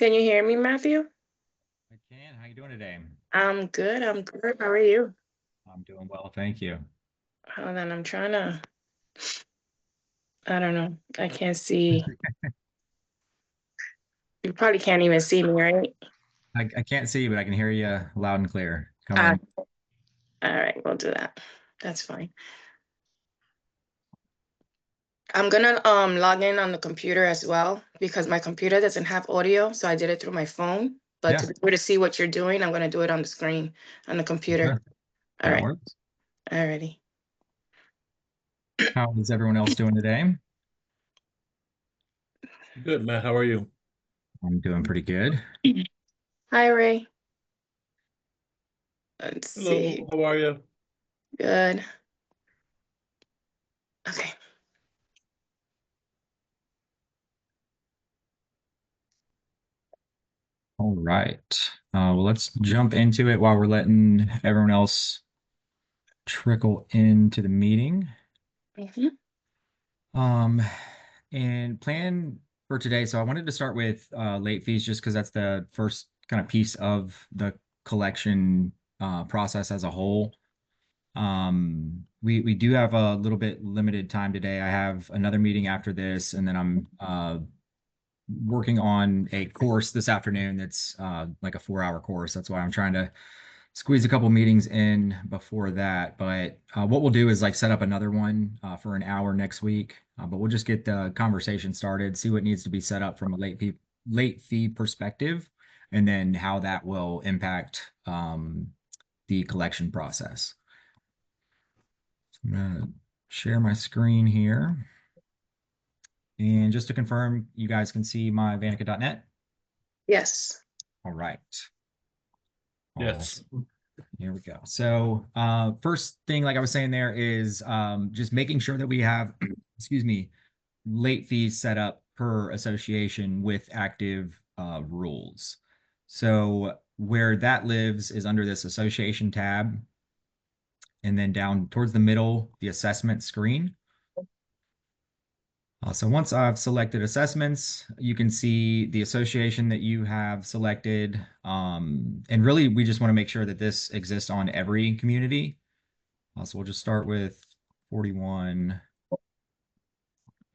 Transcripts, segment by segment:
Can you hear me, Matthew? I can. How you doing today? I'm good. I'm good. How are you? I'm doing well, thank you. Hold on. I don't know. I can't see. You probably can't even see me, right? I can't see you, but I can hear you loud and clear. Come Uh, in. all right. We'll do that. That's fine. I'm gonna log in on the computer as well because my computer doesn't have audio, so I did it through my phone. But to Yeah, be able to see what you're doing, I'm gonna do it on the screen on the computer. sure. All That right. works. Alrighty. How is everyone else doing today? Good, Matt. How are you? I'm doing pretty good. Hi, Ray. Let's see. Hello, how are you? Good. Okay. All right. Well, let's jump into it while we're letting everyone else trickle into the meeting. Mhm. Um, and plan for today. So I wanted to start with late fees just because that's the first kind of piece of the collection process as a whole. We do have a little bit limited time today. I have another meeting after this, and then I'm working on a course this afternoon that's like a 4-hour course. That's why I'm trying to squeeze a couple meetings in before that. But what we'll do is like set up another one for an hour next week. But we'll just get the conversation started, see what needs to be set up from a late fee perspective, and then how that will impact the collection process. I'm gonna share my screen here. And just to confirm, you guys can see my Vantaca.net. Yes. All right. Yes. Awesome. Here we go. So first thing, like I was saying there, is just making sure that we have, excuse me, late fees set up per association with active rules. So where that lives is under this association tab, and then down towards the middle, the assessment screen. So once I've selected assessments, you can see the association that you have selected. And really, we just want to make sure that this exists on every community. So we'll just start with 41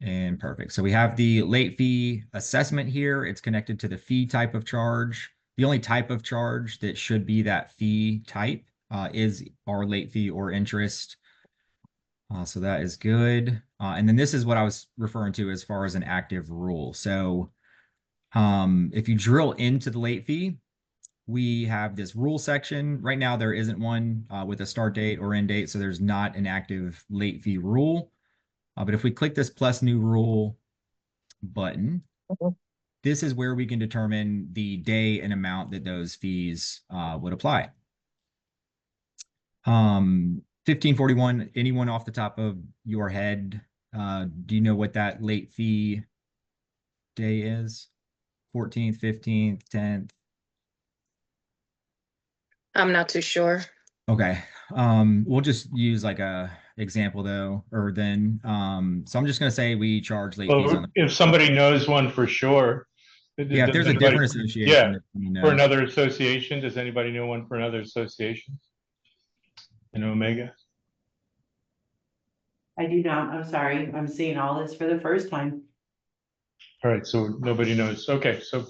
and perfect. So we have the late fee assessment here. It's connected to the fee type of charge. The only type of charge that should be that fee type is our late fee or interest. So that is good. And then this is what I was referring to as far as an active rule. So if you drill into the late fee, we have this rule section. Right now, there isn't one with a start date or end date, so there's not an active late fee rule. But if we click this plus new rule button, this is where we can determine the day and amount that those fees would apply. 1541, anyone off the top of your head, do you know what that late fee day is? 14th, 15th, 10th? I'm not too sure. Okay. We'll just use like a example though, or then so I'm just gonna say we charge late fees on Well, the if somebody knows one for sure, yeah, if does there's a anybody, different association yeah, that you for know. another association, does anybody know one for another association in Omega? I do not. I'm sorry. I'm seeing all this for the first time. All right, so nobody knows. Okay, so,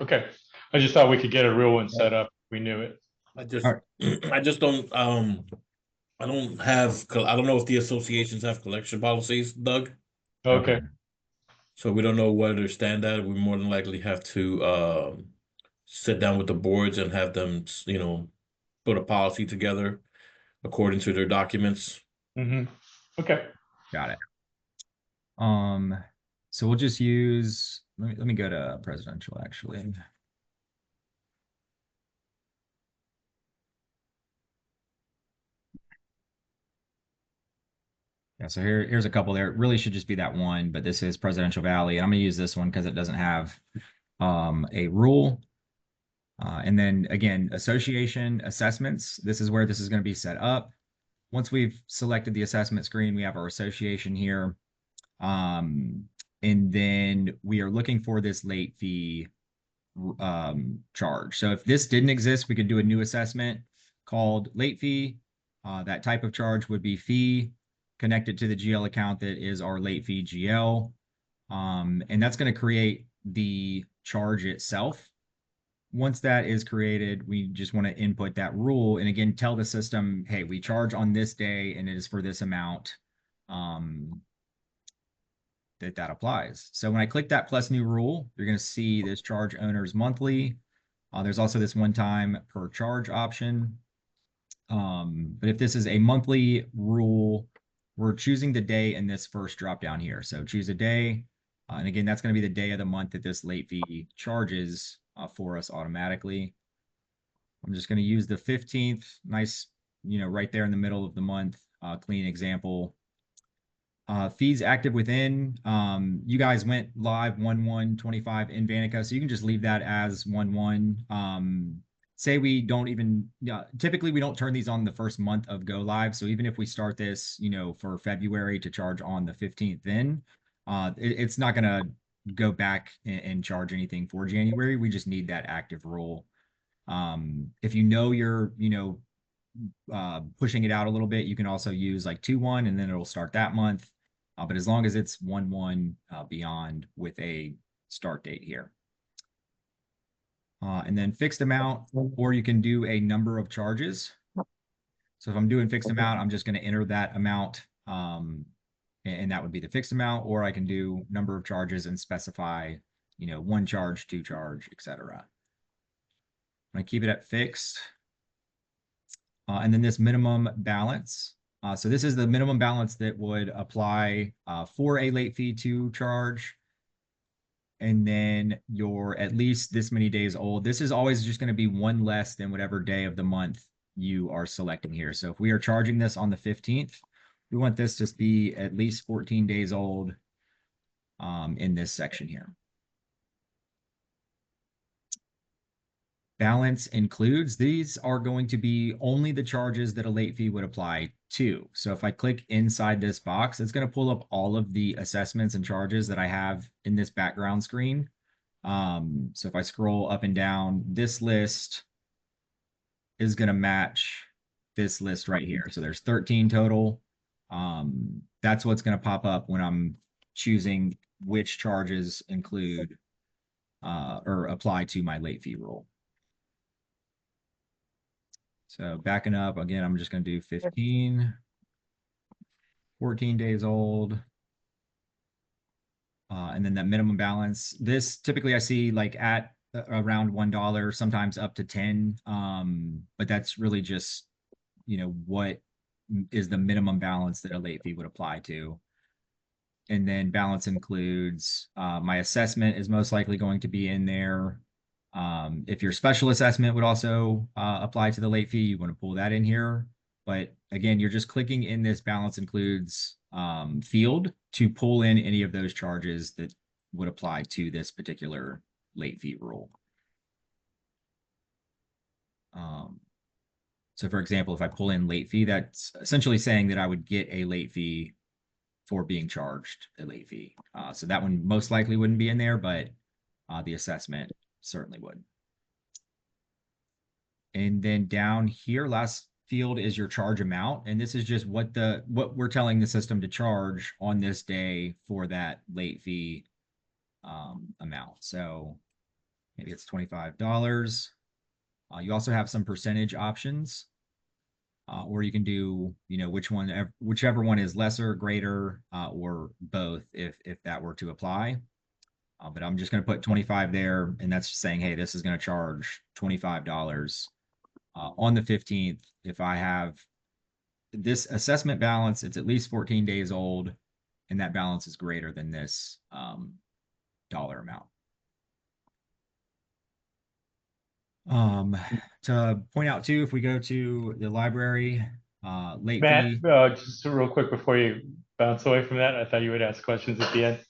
okay. I just thought we could get a real one set up. We knew it. I just All right. I just don't I don't have I don't know if the associations have collection policies, Doug. Okay. Okay, So we don't know where they stand at. We more than likely have to sit down with the boards and have them, put a policy together according to their documents. okay. Got it. So we'll just use let me go to presidential actually. Yeah, so here's a couple there. It really should just be that one, but this is Presidential Valley. And I'm gonna use this one because it doesn't have a rule. And then again, association assessments. This is where this is going to be set up. Once we've selected the assessment screen, we have our association here. And then we are looking for this late fee charge. So if this didn't exist, we could do a new assessment called late fee. That type of charge would be fee connected to the GL account that is our late fee GL. And that's going to create the charge itself. Once that is created, we just want to input that rule and again tell the system, hey, we charge on this day and it is for this amount. That applies. So when I click that plus new rule, you're going to see this charge owners monthly. There's also this one time per charge option. But if this is a monthly rule, we're choosing the day in this first drop down here. So choose a day. And again, that's going to be the day of the month that this late fee charges for us automatically. I'm just going to use the 15th. Nice, right there in the middle of the month, clean example. Fees active within, you guys went live 1/1/25 in Vantaca, so you can just leave that as 1/1. Say we don't even, typically we don't turn these on the first month of go live. So even if we start this, for February to charge on the 15th, then it's not going to go back and charge anything for January. We just need that active rule. If you're, pushing it out a little bit, you can also use like 2/1 and then it'll start that month. But as long as it's 1/1 beyond with a start date here. And then fixed amount, or you can do a number of charges. So if I'm doing fixed amount, I'm just going to enter that amount, and that would be the fixed amount, or I can do number of charges and specify, 1 charge, 2 charge, etc. I keep it at fixed. And then this minimum balance. So this is the minimum balance that would apply for a late fee to charge. And then you're at least this many days old. This is always just going to be one less than whatever day of the month you are selecting here. So if we are charging this on the 15th, we want this to be at least 14 days old in this section here. Balance includes, these are going to be only the charges that a late fee would apply to. So if I click inside this box, it's going to pull up all of the assessments and charges that I have in this background screen. So if I scroll up and down, this list is going to match this list right here. So there's 13 total. That's what's going to pop up when I'm choosing which charges include or apply to my late fee rule. So backing up, again, I'm just going to do 15, 14 days old. And then that minimum balance, this typically I see like at around $1, sometimes up to 10. But that's really just, what is the minimum balance that a late fee would apply to. And then balance includes, my assessment is most likely going to be in there. If your special assessment would also apply to the late fee, you want to pull that in here. But again, you're just clicking in this balance includes field to pull in any of those charges that would apply to this particular late fee rule. So for example, if I pull in late fee, that's essentially saying that I would get a late fee for being charged a late fee. So that one most likely wouldn't be in there, but the assessment certainly would. And then down here, last field is your charge amount. And this is just what we're telling the system to charge on this day for that late fee amount. So maybe it's $25. You also have some percentage options, or you can do, whichever one is lesser, greater, or both if that were to apply. But I'm just going to put 25 there, and that's saying, hey, this is going to charge $25 on the 15th. If I have this assessment balance, it's at least 14 days old, and that balance is greater than this dollar amount. To point out too, if we go to the library, late Matt, fee. just real quick before you bounce away from that, I thought you would ask questions at the end.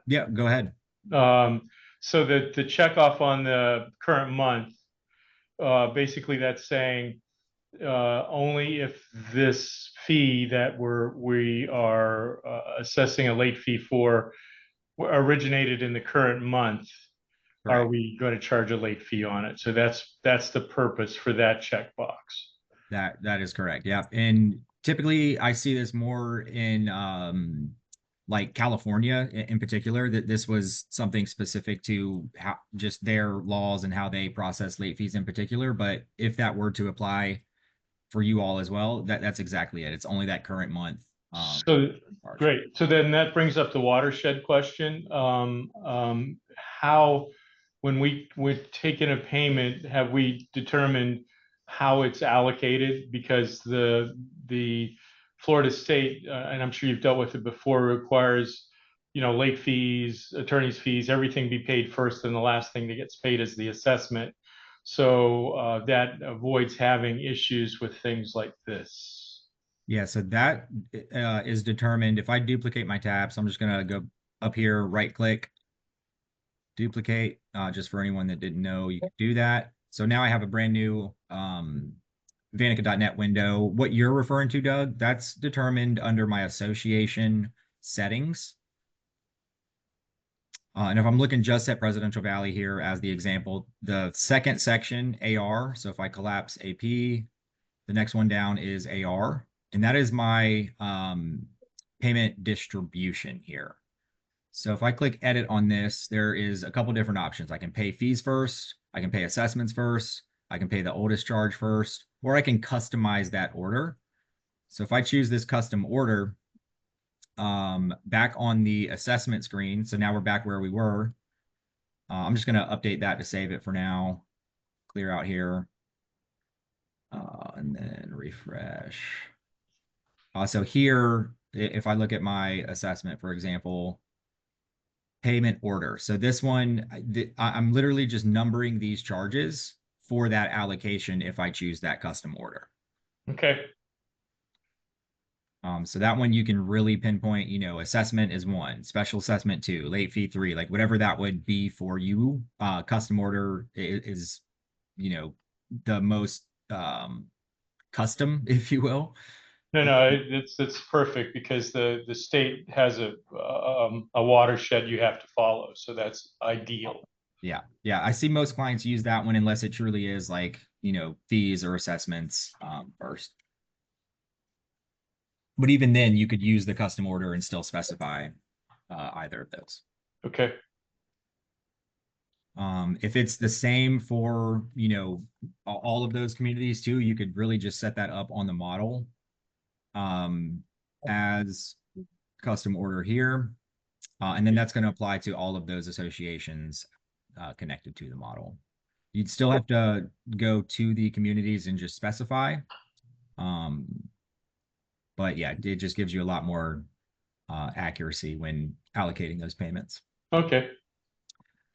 Yeah, go ahead. So the check off on the current month, basically that's saying only if this fee that we are assessing a late fee for originated in the current month, are Correct. we going to charge a late fee on it? So that's the purpose for that checkbox. That is correct. Yeah. And typically I see this more in like California in particular, that this was something specific to how just their laws and how they process late fees in particular. But if that were to apply for you all as well, that's exactly it. It's only that current month. So charge. great. So then that brings up the watershed question. How, when we're taking a payment, have we determined how it's allocated? Because the Florida State, and I'm sure you've dealt with it before, requires, late fees, attorney's fees, everything be paid first, and the last thing that gets paid is the assessment. So that avoids having issues with things like this. Yeah, so that is determined. If I duplicate my tab, so I'm just gonna go up here, right click, duplicate, just for anyone that didn't know, you could do that. So now I have a brand new Vantaca.net window. What you're referring to, Doug, that's determined under my association settings. And if I'm looking just at Presidential Valley here as the example, the second section, AR, so if I collapse AP, the next one down is AR, and that is my payment distribution here. So if I click edit on this, there is a couple different options. I can pay fees first, I can pay assessments first, I can pay the oldest charge first, or I can customize that order. So if I choose this custom order, back on the assessment screen, so now we're back where we were. I'm just going to update that to save it for now. Clear out here. And then refresh. So here, if I look at my assessment, for example, payment order. So this one, I'm literally just numbering these charges for that allocation if I choose that custom order. Okay. So that one you can really pinpoint, assessment is 1, special assessment 2, late fee 3, like whatever that would be for you. Custom order is the most custom, if you will. No, it's perfect because the state has a watershed you have to follow, so that's ideal. Yeah. I see most clients use that one unless it truly is like, fees or assessments first. But even then, you could use the custom order and still specify either of those. Okay. If it's the same for, all of those communities too, you could really just set that up on the model as custom order here. And then that's going to apply to all of those associations connected to the model. You'd still have to go to the communities and just specify. But yeah, it just gives you a lot more accuracy when allocating those payments. Okay.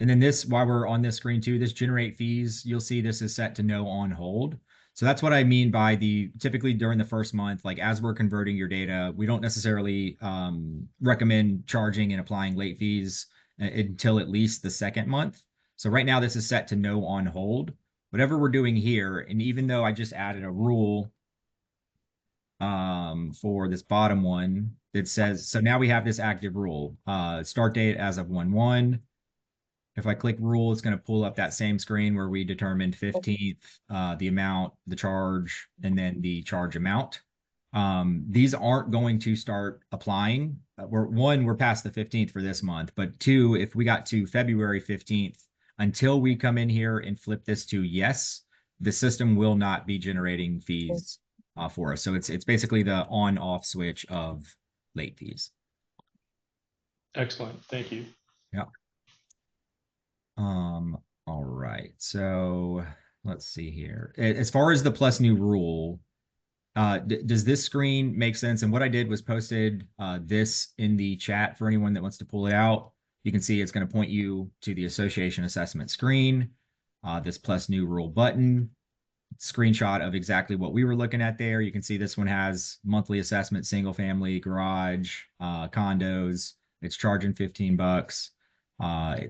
And then this, while we're on this screen too, this generate fees, you'll see this is set to no on hold. So that's what I mean by typically during the first month, like as we're converting your data, we don't necessarily recommend charging and applying late fees until at least the second month. So right now this is set to no on hold. Whatever we're doing here, and even though I just added a rule for this bottom one that says, so now we have this active rule, start date as of 1/1. If I click rule, it's going to pull up that same screen where we determined 15th, the amount, the charge, and then the charge amount. These aren't going to start applying. We're past the 15th for this month, but 2, if we got to February 15th, until we come in here and flip this to yes, the system will not be generating fees for us. So it's basically the on-off switch of late fees. Excellent. Thank you. Yeah. All right. So let's see here. As far as the plus new rule, does this screen make sense? And what I did was posted this in the chat for anyone that wants to pull it out. You can see it's going to point you to the association assessment screen, this plus new rule button, screenshot of exactly what we were looking at there. You can see this one has monthly assessment, single family, garage, condos. It's charging $15.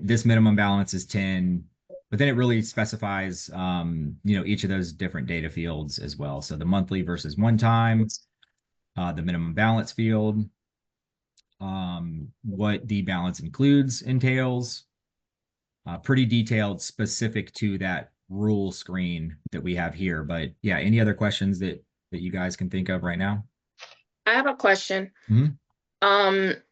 This minimum balance is 10, but then it really specifies, each of those different data fields as well. So the monthly versus one time, the minimum balance field, what the balance includes entails, pretty detailed, specific to that rule screen that we have here. But yeah, any other questions that you guys can think of right now? I have a question. Mhm.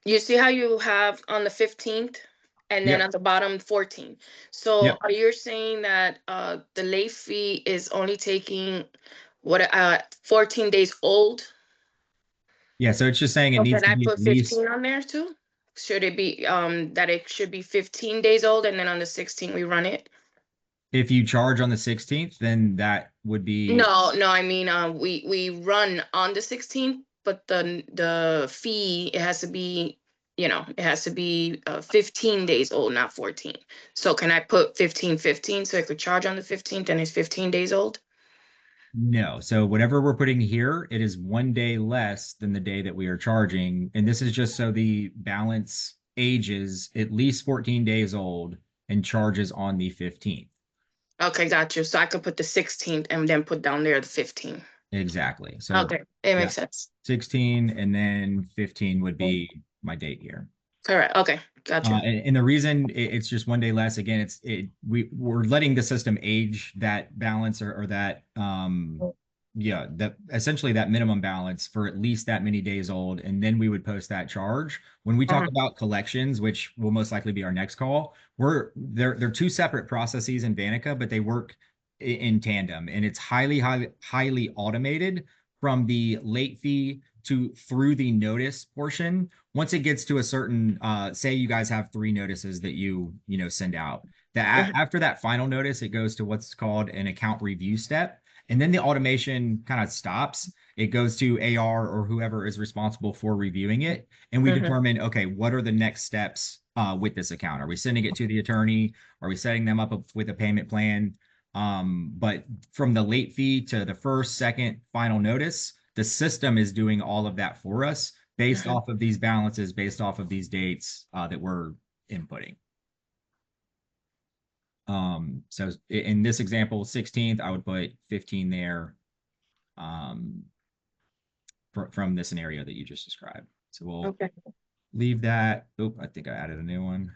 You see how you have on the 15th and then Yep. at the bottom 14. So Yep. are you saying that the late fee is only taking 14 days old? Yeah, so it's just saying it So needs can to I be put at least, 15 on there too? Should it be that it should be 15 days old and then on the 16th we run it? if you charge on the 16th, then that would be, No, I mean we run on the 16th, but the fee it has to be, it has to be 15 days old, not 14. So can I put 15 so I could charge on the 15th and it's 15 days old? no. So whatever we're putting here, it is 1 day less than the day that we are charging. And this is just so the balance ages at least 14 days old and charges on the 15th. Okay, got you. So I could put the 16th and then put down there the 15. Exactly. So Okay, it yeah, makes sense. 16 and then 15 would be my date here. Correct. Okay, got you. And the reason it's just 1 day less, again, we're letting the system age that balance or that yeah, that essentially that minimum balance for at least that many days old, and then we would post that charge. When we talk Uh-huh. about collections, which will most likely be our next call, they're two separate processes in Vantaca, but they work in tandem, and it's highly automated from the late fee to through the notice portion. Once it gets to a certain say you guys have 3 notices that you send out, that after that final notice, it goes to what's called an account review step, and then the automation kind of stops. It goes to AR or whoever is responsible for reviewing it, and we determine, okay, what are the next steps with this account? Are we sending it to the attorney? Are we setting them up with a payment plan? But from the late fee to the first, second, final notice, the system is doing all of that for us based off of these balances, based off of these dates that we're inputting. So in this example, 16th, I would put 15 there from the scenario that you just described. So we'll Okay. leave that. Oh, I think I added a new one.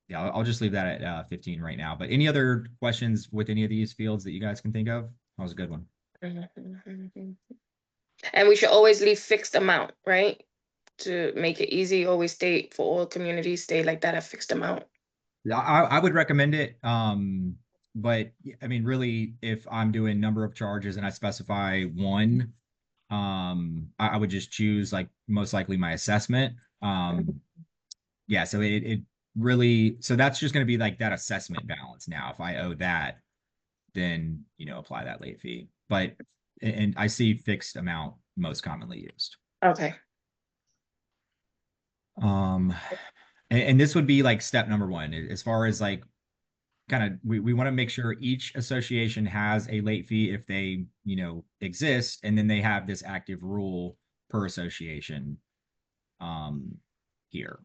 Yeah, I'll just leave that at 15 right now. But any other questions with any of these fields that you guys can think of? That was a good one. And we should always leave fixed amount, right? To make it easy, always stay for all communities, stay like that at fixed amount. Yeah, I would recommend it. But I mean, really, if I'm doing number of charges and I specify one, I would just choose like most likely my assessment. Yeah, so it really, so that's just going to be like that assessment balance. Now, if I owe that, then apply that late fee. But and I see fixed amount most commonly used. Okay. And this would be like step number one as far as like kind of we want to make sure each association has a late fee if they exist, and then they have this active rule per association here.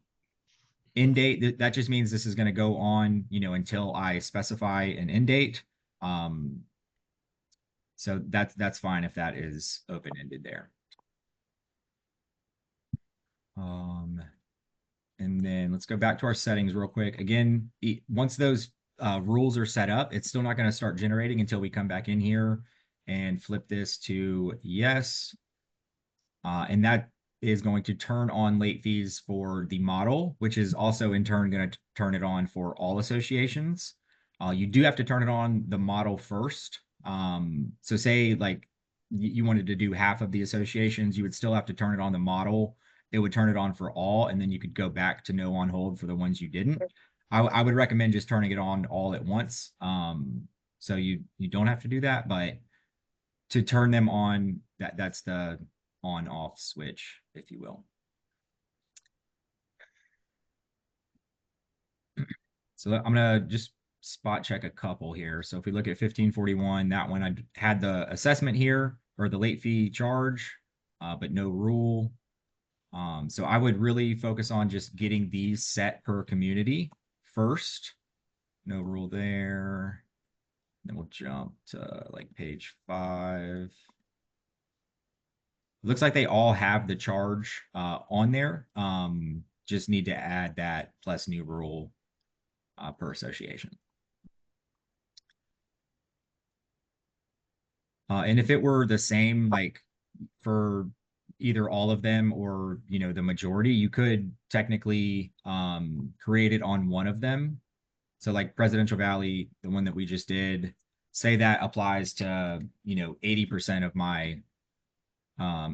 End date, that just means this is going to go on until I specify an end date. So that's fine if that is open-ended there. And then let's go back to our settings real quick. Again, once those rules are set up, it's still not going to start generating until we come back in here and flip this to yes. And that is going to turn on late fees for the model, which is also in turn going to turn it on for all associations. You do have to turn it on the model first. So say like you wanted to do half of the associations, you would still have to turn it on the model. It would turn it on for all, and then you could go back to no on hold for the ones you didn't. I would recommend just turning it on all at once. So you don't have to do that, but to turn them on, that's the on off switch, if you will. So I'm gonna just spot check a couple here. So if we look at 1541, that one I had the assessment here or the late fee charge, but no rule. So I would really focus on just getting these set per community first. No rule there. Then we'll jump to like page 5. Looks like they all have the charge on there. just need to add that plus new rule per association. And if it were the same, like for either all of them or, you know, the majority, you could technically create it on one of them. So like Presidential Valley, the one that we just did, say that applies to, you know, 80% of my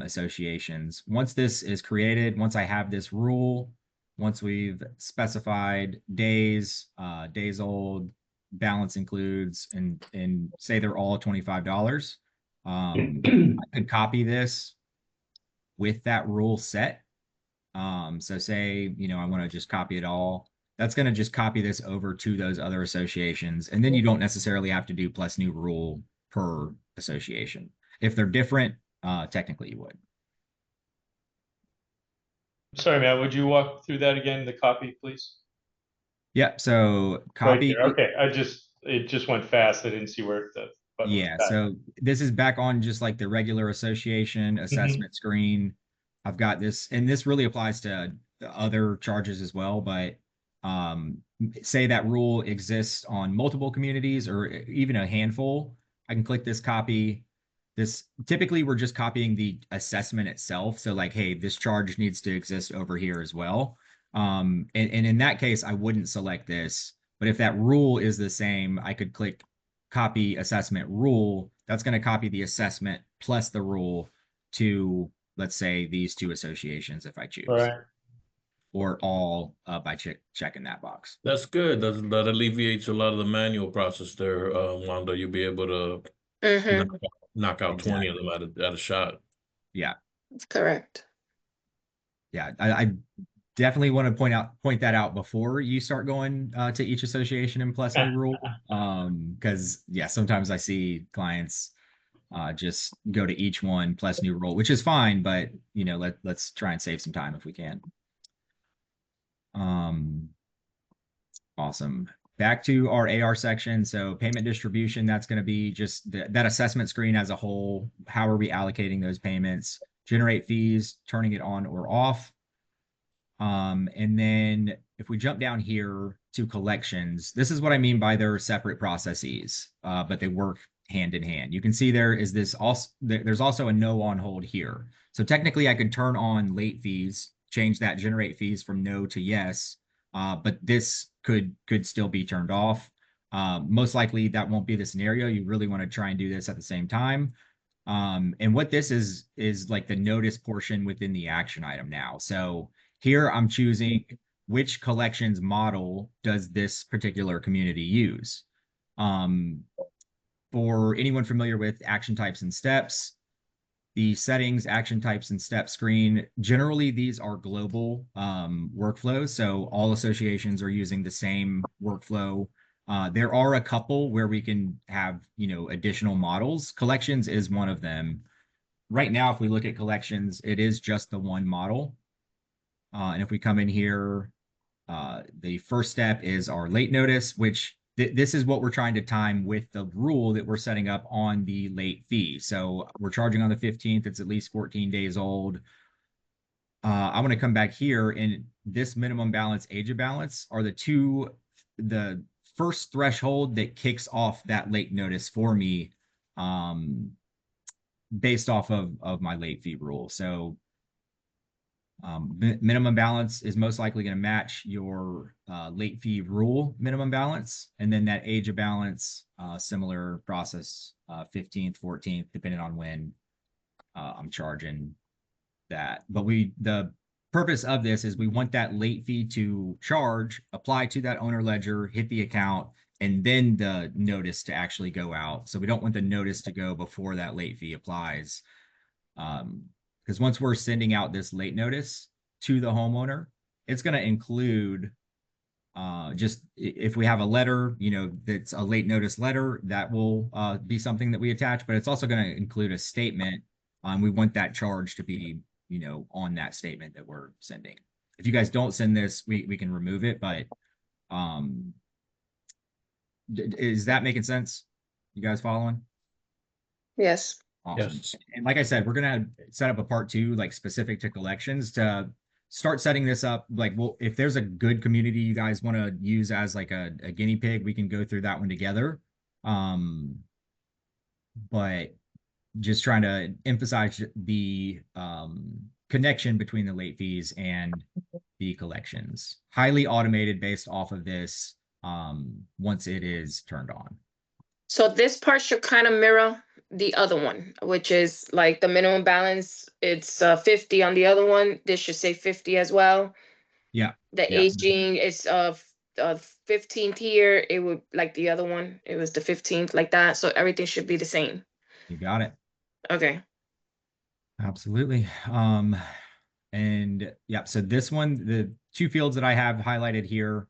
associations. Once this is created, once I have this rule, once we've specified days, days old, balance includes, and say they're all $25, I could copy this with that rule set. So say, you know, I want to just copy it all. That's going to just copy this over to those other associations. And then you don't necessarily have to do plus new rule per association. If they're different, technically you would. Sorry, Matt, would you walk through that again, the copy, please? Yep. So Right copy. there. Okay, it just went fast. I didn't see where the button was Yeah. back. So this is back on just like the regular association assessment screen. I've got this, and this really applies to the other charges as well, but say that rule exists on multiple communities or even a handful. I can click this copy. This typically we're just copying the assessment itself. So like, hey, this charge needs to exist over here as well. And in that case, I wouldn't select this. But if that rule is the same, I could click copy assessment rule. That's going to copy the assessment plus the rule to, let's say, these two associations if I choose. Right. Or all by checking that box. That's good. That alleviates a lot of the manual process there, Wanda. You'll be able to Mm-hmm. knock out 20 of Exactly. them at a shot. Yeah. Correct. Yeah. I definitely want to point that out before you start going to each association and plus new rule. Because yeah, sometimes I see clients just go to each one plus new rule, which is fine, but you know, let's try and save some time if we can. Awesome. Back to our AR section. So payment distribution, that's going to be just that assessment screen as a whole. How are we allocating those payments? Generate fees, turning it on or off. And then if we jump down here to collections, this is what I mean by they're separate processes, but they work hand in hand. You can see there's also a no on hold here. So technically I could turn on late fees, change that generate fees from no to yes, but this could still be turned off. Most likely that won't be the scenario. You really want to try and do this at the same time. And what this is like the notice portion within the action item now. So here I'm choosing which collections model does this particular community use. For anyone familiar with action types and steps, the settings, action types, and step screen, generally these are global workflows. So all associations are using the same workflow. There are a couple where we can have, you know, additional models. Collections is one of them. Right now, if we look at collections, it is just the one model. And if we come in here, the first step is our late notice, which this is what we're trying to time with the rule that we're setting up on the late fee. So we're charging on the 15th. It's at least 14 days old. I want to come back here, and this minimum balance, age of balance are the first threshold that kicks off that late notice for me based off of my late fee rule. So minimum balance is most likely going to match your late fee rule minimum balance. And then that age of balance, similar process, 15th, 14th, depending on when I'm charging that. But the purpose of this is we want that late fee to charge, apply to that owner ledger, hit the account, and then the notice to actually go out. So we don't want the notice to go before that late fee applies. Because once we're sending out this late notice to the homeowner, it's going to include just if we have a letter, you know, that's a late notice letter, that will be something that we attach, but it's also going to include a statement. We want that charge to be, you know, on that statement that we're sending. If you guys don't send this, we can remove it, but is that making sense? You guys following? Yes. Awesome. Yes. And like I said, we're going to set up a part 2, like specific to collections to start setting this up. Like, well, if there's a good community you guys want to use as like a guinea pig, we can go through that one together. But just trying to emphasize the connection between the late fees and the collections. Highly automated based off of this once it is turned on. So this part should kind of mirror the other one, which is like the minimum balance, it's 50 on the other one. This should say 50 as well. Yeah. The Yeah. aging is 15th here. It would like the other one. It was the 15th like that. So everything should be the same. You got it. Okay. Absolutely. And yeah, so this one, the two fields that I have highlighted here,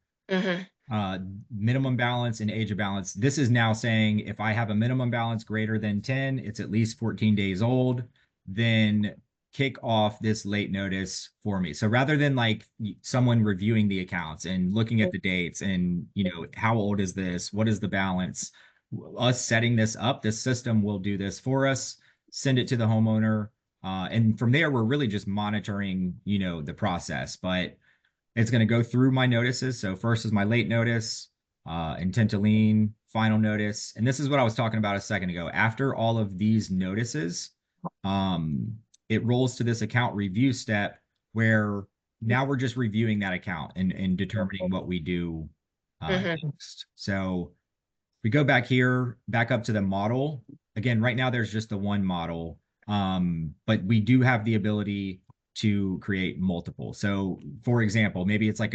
minimum balance and age of balance. This is now saying if I have a minimum balance greater than 10, it's at least 14 days old, then kick off this late notice for me. So rather than like someone reviewing the accounts and looking at the dates and, you know, how old is this? What is the balance? Us setting this up, this system will do this for us, send it to the homeowner. And from there, we're really just monitoring, you know, the process, but it's going to go through my notices. So first is my late notice, intent to lien, final notice. And this is what I was talking about a second ago. After all of these notices, it rolls to this account review step where now we're just reviewing that account and determining what we do next. So we go back here, back up to the model. Again, right now there's just the one model, but we do have the ability to create multiple. So for example, maybe it's like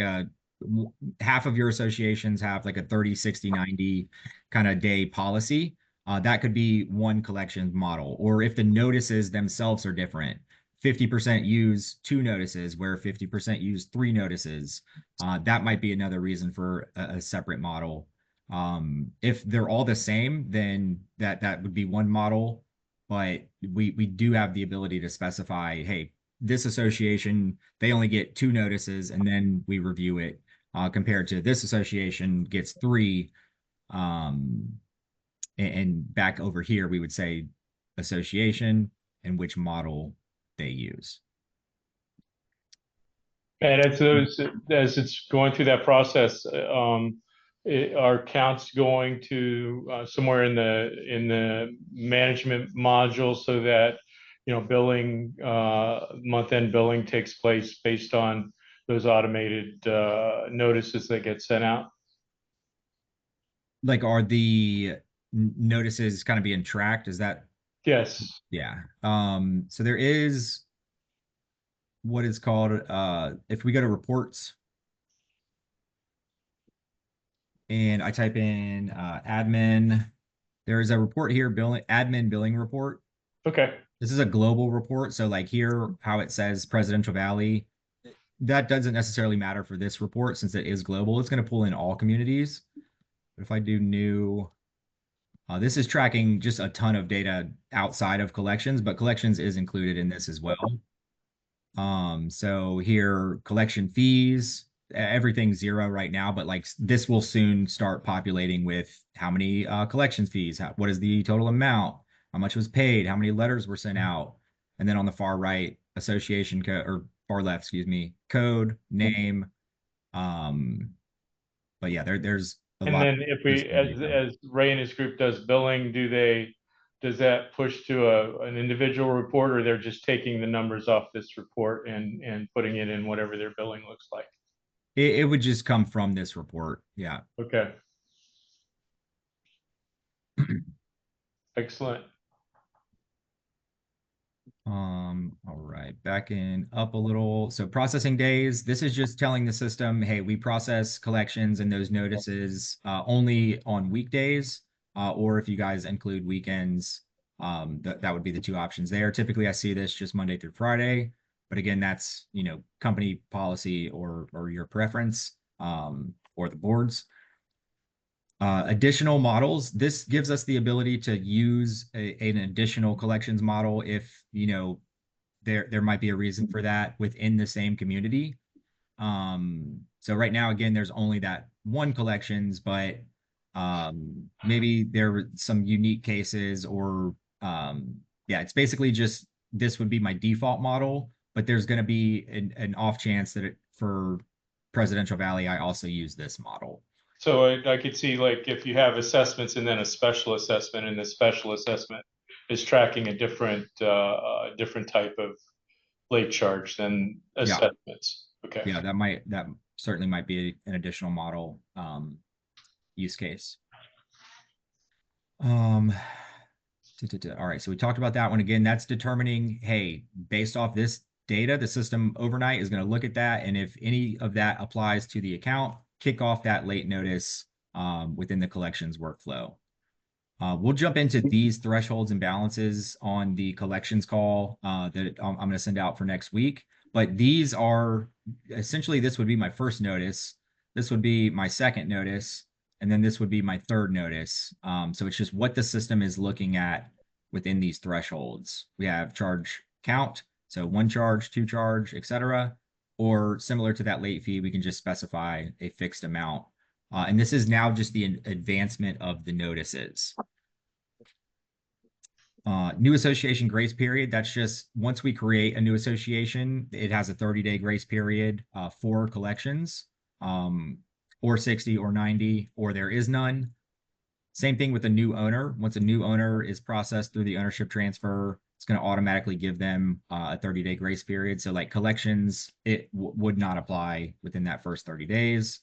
half of your associations have like a 30, 60, 90 kind of day policy. That could be one collections model. Or if the notices themselves are different, 50% use 2 notices where 50% use 3 notices. That might be another reason for a separate model. If they're all the same, then that would be one model, but we do have the ability to specify, hey, this association, they only get 2 notices and then we review it, compared to this association gets 3. And back over here, we would say association and which model they use. And as it's going through that process, are counts going to somewhere in the management module so that, you know, billing, month-end billing takes place based on those automated notices that get sent out? Like, are the notices kind of being tracked? Is that? Yes. Yeah. So there is what is called, if we go to reports and I type in admin, there is a report here, admin billing report. Okay. This is a global report. So like here, how it says Presidential Valley, that doesn't necessarily matter for this report since it is global. It's going to pull in all communities. But if I do new, this is tracking just a ton of data outside of collections, but collections is included in this as well. So here, collection fees, everything's 0 right now, but like this will soon start populating with how many collections fees, what is the total amount, how much was paid, how many letters were sent out. And then on the far right, association code, or far left, excuse me, code, name. But yeah, there's a And lot. then if we, as Ray and his group does billing, does that push to an individual report, or they're just taking the numbers off this report and putting it in whatever their billing looks like? It would just come from this report. Yeah. Okay. Excellent. All right, backing up a little. So processing days, this is just telling the system, hey, we process collections and those notices only on weekdays, or if you guys include weekends, that would be the 2 options there. Typically, I see this just Monday through Friday, but again, that's, you know, company policy or your preference, or the board's. Additional models, this gives us the ability to use an additional collections model if, you know, there might be a reason for that within the same community. So right now, again, there's only that one collections, but maybe there were some unique cases or yeah, it's basically just this would be my default model. but there's going to be an off chance that for Presidential Valley, I also use this model. So I could see like if you have assessments and then a special assessment, and the special assessment is tracking a different type of late charge than assessments. Okay. Yeah, that certainly might be an additional model use case. All right, so we talked about that one. Again, that's determining, hey, based off this data, the system overnight is going to look at that, and if any of that applies to the account, kick off that late notice within the collections workflow. We'll jump into these thresholds and balances on the collections call that I'm going to send out for next week. But these are essentially, this would be my first notice. This would be my second notice. And then this would be my third notice. So it's just what the system is looking at within these thresholds. We have charge count. So 1 charge, 2 charge, etc. Or similar to that late fee, we can just specify a fixed amount. And this is now just the advancement of the notices. New association grace period, that's just once we create a new association, it has a 30-day grace period for collections, or 60 or 90, or there is none. Same thing with a new owner. Once a new owner is processed through the ownership transfer, it's going to automatically give them a 30-day grace period. So like collections, it would not apply within that first 30 days.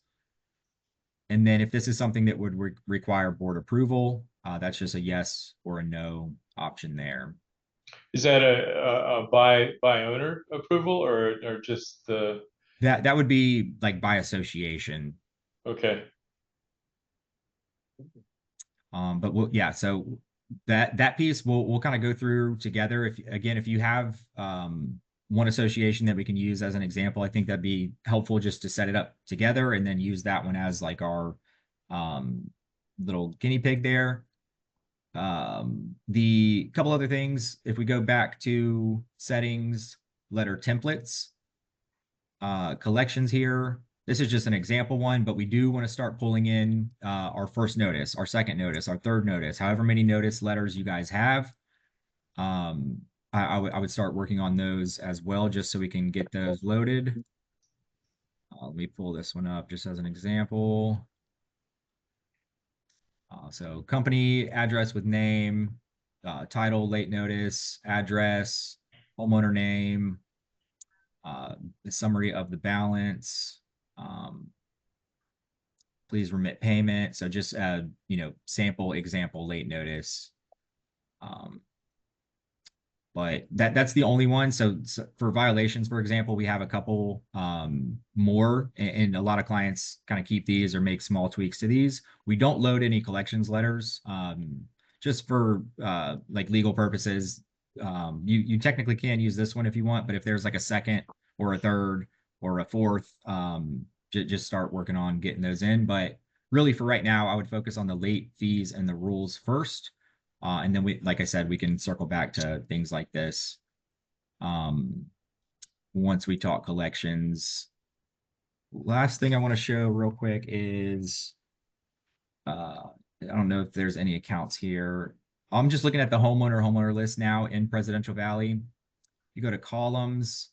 And then if this is something that would require board approval, that's just a yes or a no option there. Is that a by owner approval or just the? That would be like by association. Okay. But so that piece we'll kind of go through together. If you have one association that we can use as an example, I think that'd be helpful just to set it up together and then use that one as like our little guinea pig there. The couple other things, if we go back to settings, letter templates, collections here, this is just an example one, but we do want to start pulling in our first notice, our second notice, our third notice, however many notice letters you guys have. I would start working on those as well, just so we can get those loaded. Let me pull this one up just as an example. So company address with name, title, late notice, address, homeowner name, the summary of the balance, please remit payment. So just sample example late notice. But that's the only one. So for violations, for example, we have a couple more, and a lot of clients kind of keep these or make small tweaks to these. We don't load any collections letters just for like legal purposes. You technically can use this one if you want, but if there's like a second or a third or a fourth, just start working on getting those in. But really for right now, I would focus on the late fees and the rules first. And then like I said, we can circle back to things like this once we talk collections. Last thing I want to show real quick is, I don't know if there's any accounts here. I'm just looking at the homeowner list now in Presidential Valley. You go to columns,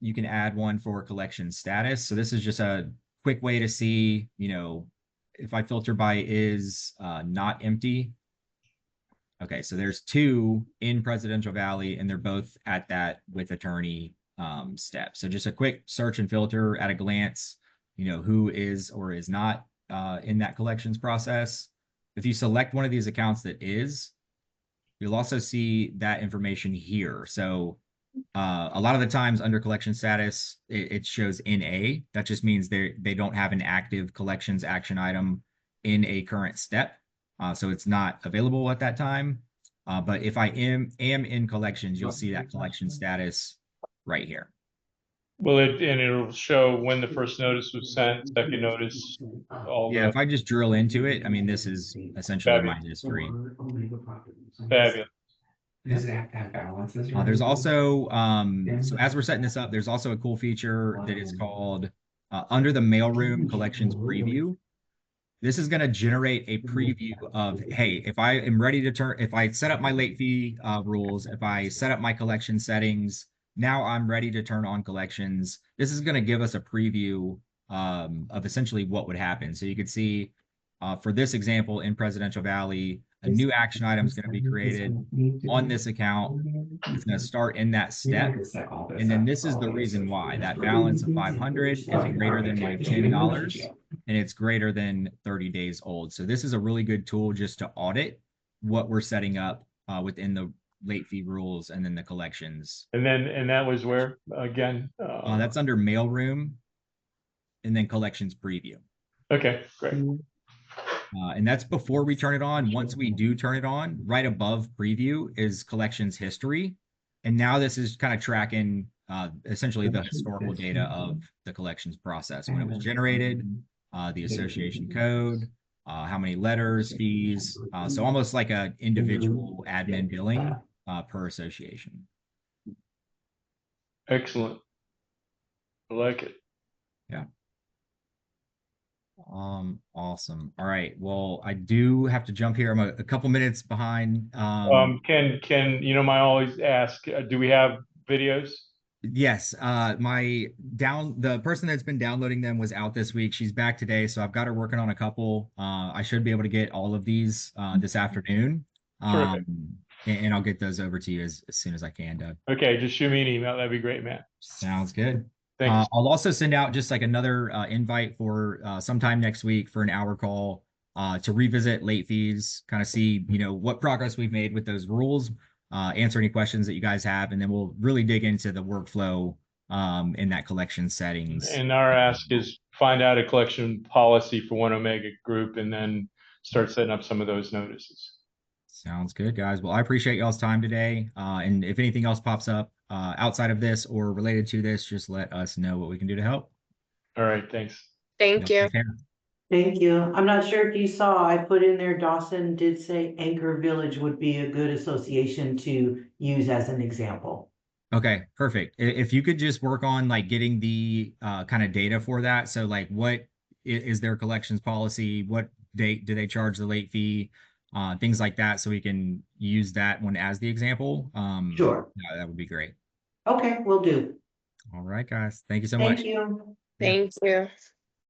you can add one for collection status. So this is just a quick way to see, if I filter by is not empty. Okay, so there's 2 in Presidential Valley, and they're both at that with attorney step. So just a quick search and filter at a glance, who is or is not in that collections process. If you select one of these accounts that is, you'll also see that information here. So a lot of the times under collection status, it shows NA. That just means they don't have an active collections action item in a current step. So it's not available at that time. But if I am in collections, you'll see that collection status right here. Well, it'll show when the first notice was sent, second notice, all Yeah, if I just drill into it, I mean, this is essentially my history. Fabulous. Does it have to have balances? There's also, so as we're setting this up, there's also a cool feature that is called under the mailroom collections preview. this is going to generate a preview of, hey, if I am ready to turn, if I set up my late fee rules, if I set up my collection settings, now I'm ready to turn on collections. This is going to give us a preview of essentially what would happen. So you could see for this example in Presidential Valley, a new action item is going to be created on this account. It's going to start in that step. And then this is the reason why that balance of 500 is greater than my $10 and it's greater than 30 days old. So this is a really good tool just to audit what we're setting up within the late fee rules and then the collections. And that was where, again? That's under mailroom and then collections preview. Okay, great. And that's before we turn it on. Once we do turn it on, right above preview is collections history. And now this is kind of tracking essentially the historical data of the collections process, when it was generated, the association code, how many letters, fees. So almost like an individual admin billing per association. Excellent. I like it. Yeah. Awesome. All right. Well, I do have to jump here. I'm a couple minutes behind. Can I always ask, do we have videos? Yes. The person that's been downloading them was out this week. She's back today, so I've got her working on a couple. I should be able to get all of these this afternoon. Terrific. And I'll get those over to you as soon as I can, Doug. Okay, just shoot me an email. That'd be great, man. Sounds good. Thanks. I'll also send out just like another invite for sometime next week for an hour call to revisit late fees, kind of see, what progress we've made with those rules, answer any questions that you guys have, and then we'll really dig into the workflow in that collection settings. And our ask is find out a collection policy for One Omega Group and then start setting up some of those notices. Sounds good, guys. Well, I appreciate y'all's time today. And if anything else pops up outside of this or related to this, just let us know what we can do to help. All right, thanks. Thank you. Thank you. I'm not sure if you saw, I put in there, Dawson did say Anchor Village would be a good association to use as an example. Okay, perfect. If you could just work on like getting the kind of data for that. So like what is their collections policy? What date do they charge the late fee? Things like that. So we can use that one as the example. Sure. Yeah, that would be great. Okay, will do. All right, guys. Thank you so much. Thank you. Thank you.